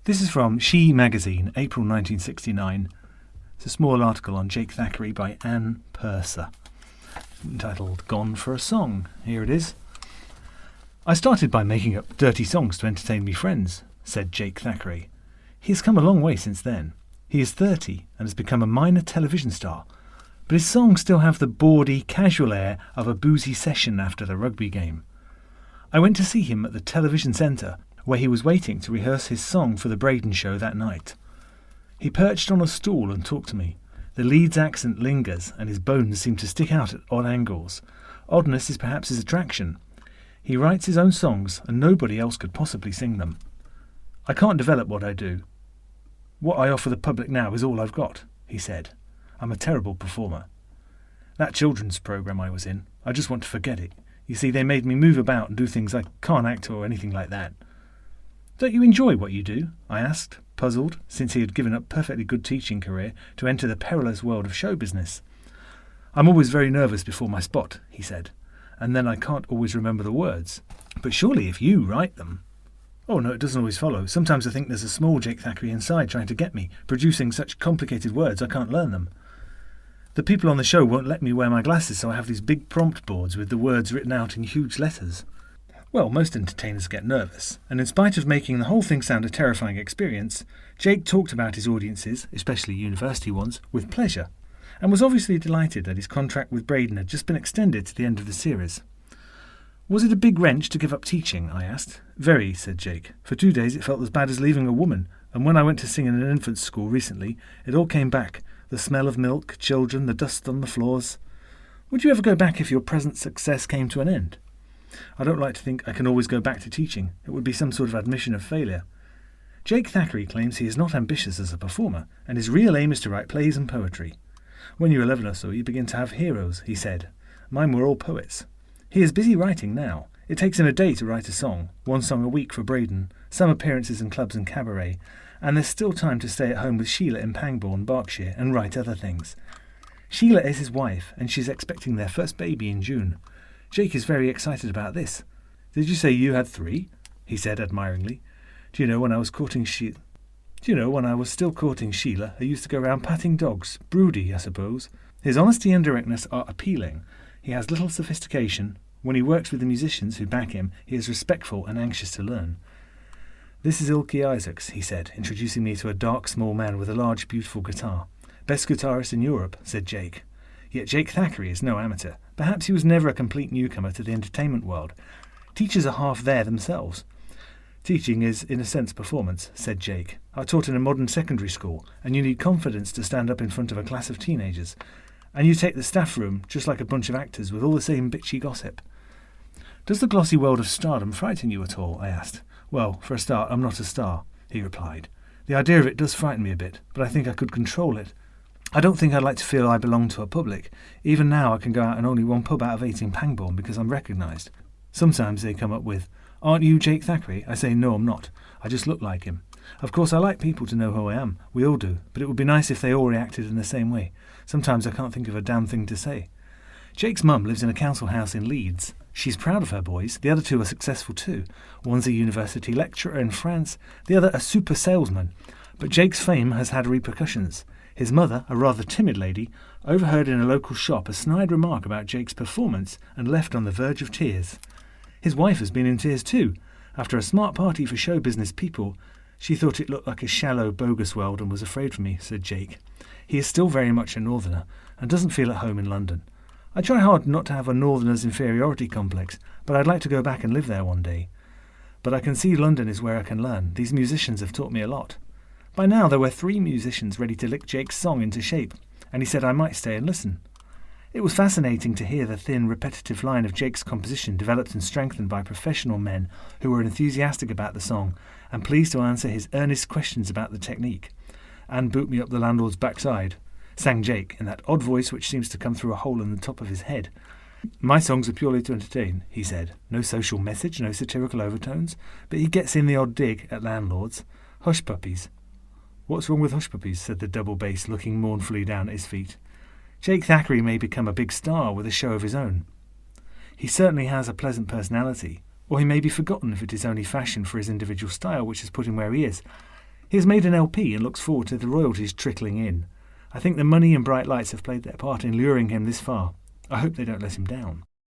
This is from She magazine, April 1969. It's a small article on Jake Thackray by Anne Purser, entitled Gone for a Song. Here it is. I started by making up dirty songs to entertain me friends, said Jake Thackray. He has come a long way since then. He is 30 and has become a minor television star, but his songs still have the bawdy, casual air of a boozy session after the rugby game. I went to see him at the television centre, where he was waiting to rehearse his song for the Braden show that night. He perched on a stool and talked to me. The Leeds accent lingers, and his bones seem to stick out at odd angles. Oddness is perhaps his attraction. He writes his own songs, and nobody else could possibly sing them. I can't develop what I do. What I offer the public now is all I've got, he said. I'm a terrible performer. That children's programme I was in, I just want to forget it. You see, they made me move about and do things I can't act or anything like that. Don't you enjoy what you do? I asked, puzzled, since he had given up a perfectly good teaching career to enter the perilous world of show business. I'm always very nervous before my spot, he said, and then I can't always remember the words. But surely if you write them... Oh no, it doesn't always follow. Sometimes I think there's a small Jake Thackray inside trying to get me, producing such complicated words I can't learn them. The people on the show won't let me wear my glasses, so I have these big prompt boards with the words written out in huge letters. Well, most entertainers get nervous, and in spite of making the whole thing sound a terrifying experience, Jake talked about his audiences, especially university ones, with pleasure, and was obviously delighted that his contract with Braden had just been extended to the end of the series. Was it a big wrench to give up teaching? I asked. Very, said Jake. For 2 days it felt as bad as leaving a woman, and when I went to sing in an infant school recently, it all came back. The smell of milk, children, the dust on the floors. Would you ever go back if your present success came to an end? I don't like to think I can always go back to teaching. It would be some sort of admission of failure. Jake Thackray claims he is not ambitious as a performer, and his real aim is to write plays and poetry. When you're 11 or so, you begin to have heroes, he said. Mine were all poets. He is busy writing now. It takes him a day to write a song, 1 song a week for Braden, some appearances in clubs and cabaret, and there's still time to stay at home with Sheila in Pangbourne, Berkshire, and write other things. Sheila is his wife, and she's expecting their first baby in June. Jake is very excited about this. Did you say you had 3? He said admiringly. Do you know when I was still courting Sheila, I used to go round patting dogs, broody, I suppose. His honesty and directness are appealing. He has little sophistication. When he works with the musicians who back him, he is respectful and anxious to learn. This is Ilke Isaacs, he said, introducing me to a dark, small man with a large, beautiful guitar. Best guitarist in Europe, said Jake. Yet Jake Thackray is no amateur. Perhaps he was never a complete newcomer to the entertainment world. Teachers are half there themselves. Teaching is, in a sense, performance, said Jake. I taught in a modern secondary school, and you need confidence to stand up in front of a class of teenagers. And you take the staff room just like a bunch of actors with all the same bitchy gossip. Does the glossy world of stardom frighten you at all? I asked. Well, for a start, I'm not a star, he replied. The idea of it does frighten me a bit, but I think I could control it. I don't think I'd like to feel I belong to a public. Even now I can go out in only 1 pub out of 8 in Pangbourne because I'm recognised. Sometimes they come up with, Aren't you Jake Thackray? I say, no, I'm not. I just look like him. Of course, I like people to know who I am. We all do. But it would be nice if they all reacted in the same way. Sometimes I can't think of a damn thing to say. Jake's mum lives in a council house in Leeds. She's proud of her boys. The other 2 are successful too. One's a university lecturer in France, the other a super salesman. But Jake's fame has had repercussions. His mother, a rather timid lady, overheard in a local shop a snide remark about Jake's performance and left on the verge of tears. His wife has been in tears too. After a smart party for show business people, she thought it looked like a shallow, bogus world and was afraid for me, said Jake. He is still very much a northerner and doesn't feel at home in London. I try hard not to have a northerner's inferiority complex, but I'd like to go back and live there one day. But I can see London is where I can learn. These musicians have taught me a lot. By now there were 3 musicians ready to lick Jake's song into shape, and he said I might stay and listen. It was fascinating to hear the thin, repetitive line of Jake's composition developed and strengthened by professional men who were enthusiastic about the song and pleased to answer his earnest questions about the technique. And boot me up the landlord's backside, sang Jake in that odd voice which seems to come through a hole in the top of his head. My songs are purely to entertain, he said. No social message, no satirical overtones, but he gets in the odd dig at landlords. Hush puppies. What's wrong with hush puppies? Said the double bass, looking mournfully down at his feet. Jake Thackray may become a big star with a show of his own. He certainly has a pleasant personality, or he may be forgotten if it is only fashion for his individual style which has put him where he is. He has made an LP and looks forward to the royalties trickling in. I think the money and bright lights have played their part in luring him this far. I hope they don't let him down.